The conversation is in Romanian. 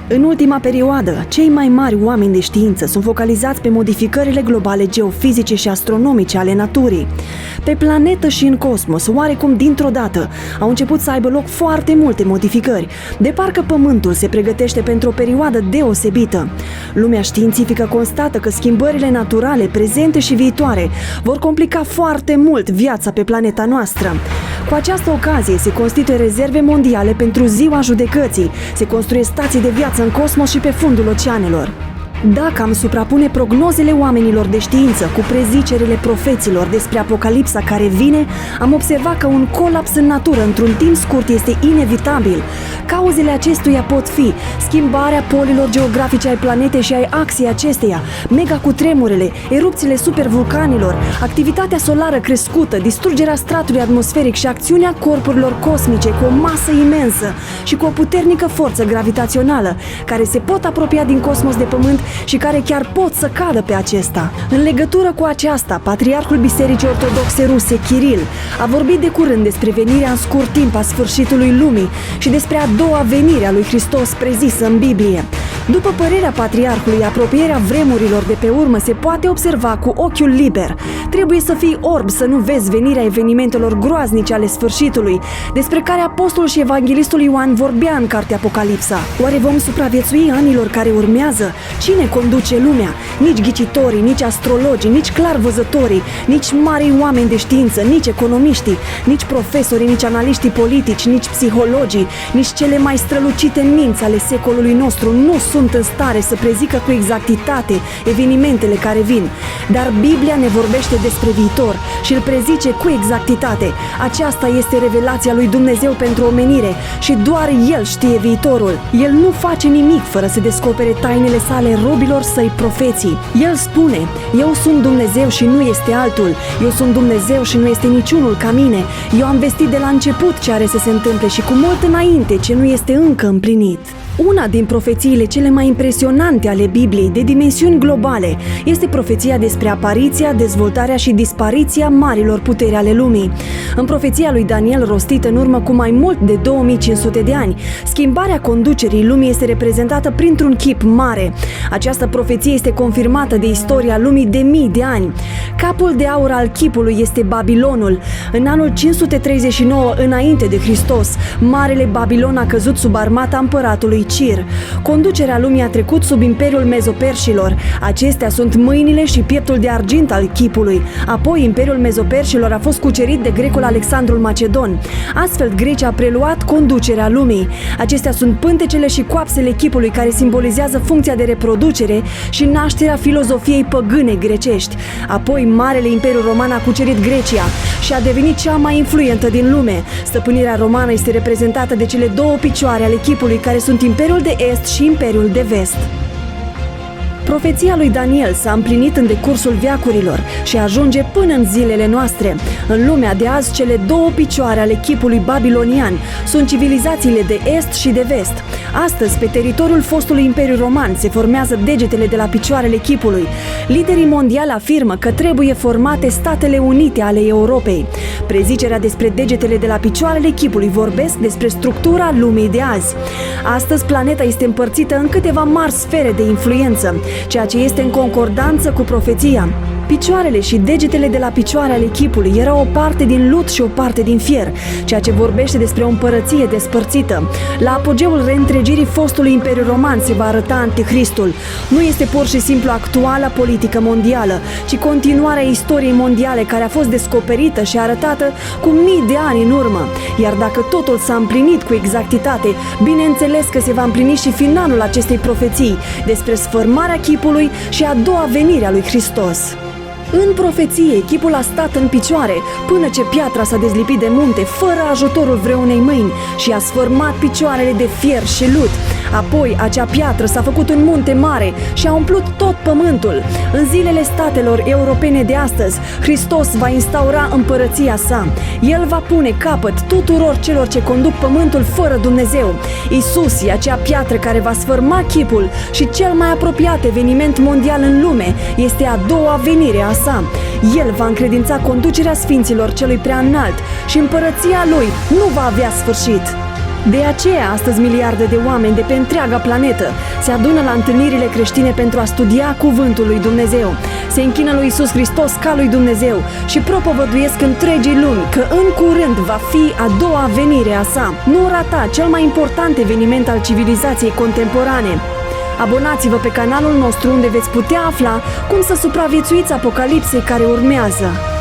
În ultima perioadă, cei mai mari oameni de știință sunt focalizați pe modificările globale geofizice și astronomice ale naturii. Pe planetă și în cosmos, oarecum dintr-o dată, au început să aibă loc foarte multe modificări, de parcă Pământul se pregătește pentru o perioadă deosebită. Lumea științifică constată că schimbările naturale, prezente și viitoare, vor complica foarte mult viața pe planeta noastră. Cu această ocazie se constituie rezerve mondiale pentru ziua judecății, se construiesc stații de viață în cosmos și pe fundul oceanelor. Dacă am suprapune prognozele oamenilor de știință cu prezicerile profeților despre apocalipsa care vine, am observat că un colaps în natură într-un timp scurt este inevitabil. Cauzele acestuia pot fi schimbarea polilor geografice ai planetei și ai axei acesteia, megacutremurile, erupțiile supervulcanilor, activitatea solară crescută, distrugerea stratului atmosferic și acțiunea corpurilor cosmice cu o masă imensă și cu o puternică forță gravitațională, care se pot apropia din cosmos de Pământ și care chiar pot să cadă pe acesta. În legătură cu aceasta, Patriarhul Bisericii Ortodoxe Ruse, Kiril, a vorbit de curând despre venirea în scurt timp a sfârșitului lumii și despre a doua venire a lui Hristos prezisă în Biblie. După părerea Patriarhului, apropierea vremurilor de pe urmă se poate observa cu ochiul liber. Trebuie să fii orb să nu vezi venirea evenimentelor groaznice ale sfârșitului, despre care apostolul și evanghelistul Ioan vorbea în cartea Apocalipsa. Oare vom supraviețui anilor care urmează? Cine conduce lumea? Nici ghicitorii, nici astrologii, nici clarvăzătorii, nici mari oameni de știință, nici economiștii, nici profesorii, nici analiștii politici, nici psihologii, nici cele mai strălucite minți ale secolului nostru nu sunt în stare să prezică cu exactitate evenimentele care vin. Dar Biblia ne vorbește despre viitor și îl prezice cu exactitate. Aceasta este revelația lui Dumnezeu pentru omenire și doar El știe viitorul. El nu face nimic fără să descopere tainele sale robilor săi profeții. El spune: eu sunt Dumnezeu și nu este altul. Eu sunt Dumnezeu și nu este niciunul ca mine. Eu am vestit de la început ce are să se întâmple și cu mult înainte ce nu este încă împlinit. Una din profețiile cele mai impresionante ale Bibliei, de dimensiuni globale, este profeția despre apariția, dezvoltarea și dispariția marilor puteri ale lumii. În profeția lui Daniel, rostită în urmă cu mai mult de 2500 de ani, schimbarea conducerii lumii este reprezentată printr-un chip mare. Această profeție este confirmată de istoria lumii de mii de ani. Capul de aur al chipului este Babilonul. În anul 539 înainte de Hristos, Marele Babilon a căzut sub armata împăratului Cir. Conducerea lumii a trecut sub imperiul mezoperșilor. Acestea sunt mâinile și pieptul de argint al chipului. Apoi imperiul mezoperșilor a fost cucerit de grecul Alexandrul Macedon. Astfel, Grecia a preluat conducerea lumii. Acestea sunt pântecele și coapsele chipului care simbolizează funcția de reproducere și nașterea filozofiei păgâne grecești. Apoi, Marele Imperiu Roman a cucerit Grecia și a devenit cea mai influentă din lume. Stăpânirea romană este reprezentată de cele două picioare ale chipului, care sunt Imperiul de Est și Imperiul de Vest. Profeția lui Daniel s-a împlinit în decursul veacurilor și ajunge până în zilele noastre. În lumea de azi, cele două picioare ale chipului babilonian sunt civilizațiile de Est și de Vest. Astăzi, pe teritoriul fostului Imperiu Roman, se formează degetele de la picioarele chipului. Liderii mondiali afirmă că trebuie formate Statele Unite ale Europei. Prezicerea despre degetele de la picioarele chipului vorbesc despre structura lumii de azi. Astăzi, planeta este împărțită în câteva mari sfere de influență, ceea ce este în concordanță cu profeția. Picioarele și degetele de la picioare ale chipului erau o parte din lut și o parte din fier, ceea ce vorbește despre o împărăție despărțită. La apogeul reîntregirii fostului Imperiu Roman se va arăta Anticristul. Nu este pur și simplu actuala politică mondială, ci continuarea istoriei mondiale care a fost descoperită și arătată cu mii de ani în urmă. Iar dacă totul s-a împlinit cu exactitate, bineînțeles că se va împlini și finalul acestei profeții despre sfărmarea chipului și a doua venire a lui Hristos. În profeție, chipul a stat în picioare până ce piatra s-a dezlipit de munte fără ajutorul vreunei mâini și a sfărmat picioarele de fier și lut. Apoi, acea piatră s-a făcut un munte mare și a umplut tot pământul. În zilele statelor europene de astăzi, Hristos va instaura împărăția sa. El va pune capăt tuturor celor ce conduc pământul fără Dumnezeu. Isus e acea piatră care va sfărma chipul și cel mai apropiat eveniment mondial în lume este a doua venire a sa. El va încredința conducerea sfinților celui prea înalt și împărăția lui nu va avea sfârșit. De aceea, astăzi miliarde de oameni de pe întreaga planetă se adună la întâlnirile creștine pentru a studia Cuvântul lui Dumnezeu, se închină lui Iisus Hristos ca lui Dumnezeu și propovăduiesc întregii lumi că în curând va fi a doua venire a sa. Nu rata cel mai important eveniment al civilizației contemporane. Abonați-vă pe canalul nostru unde veți putea afla cum să supraviețuiți apocalipsei care urmează.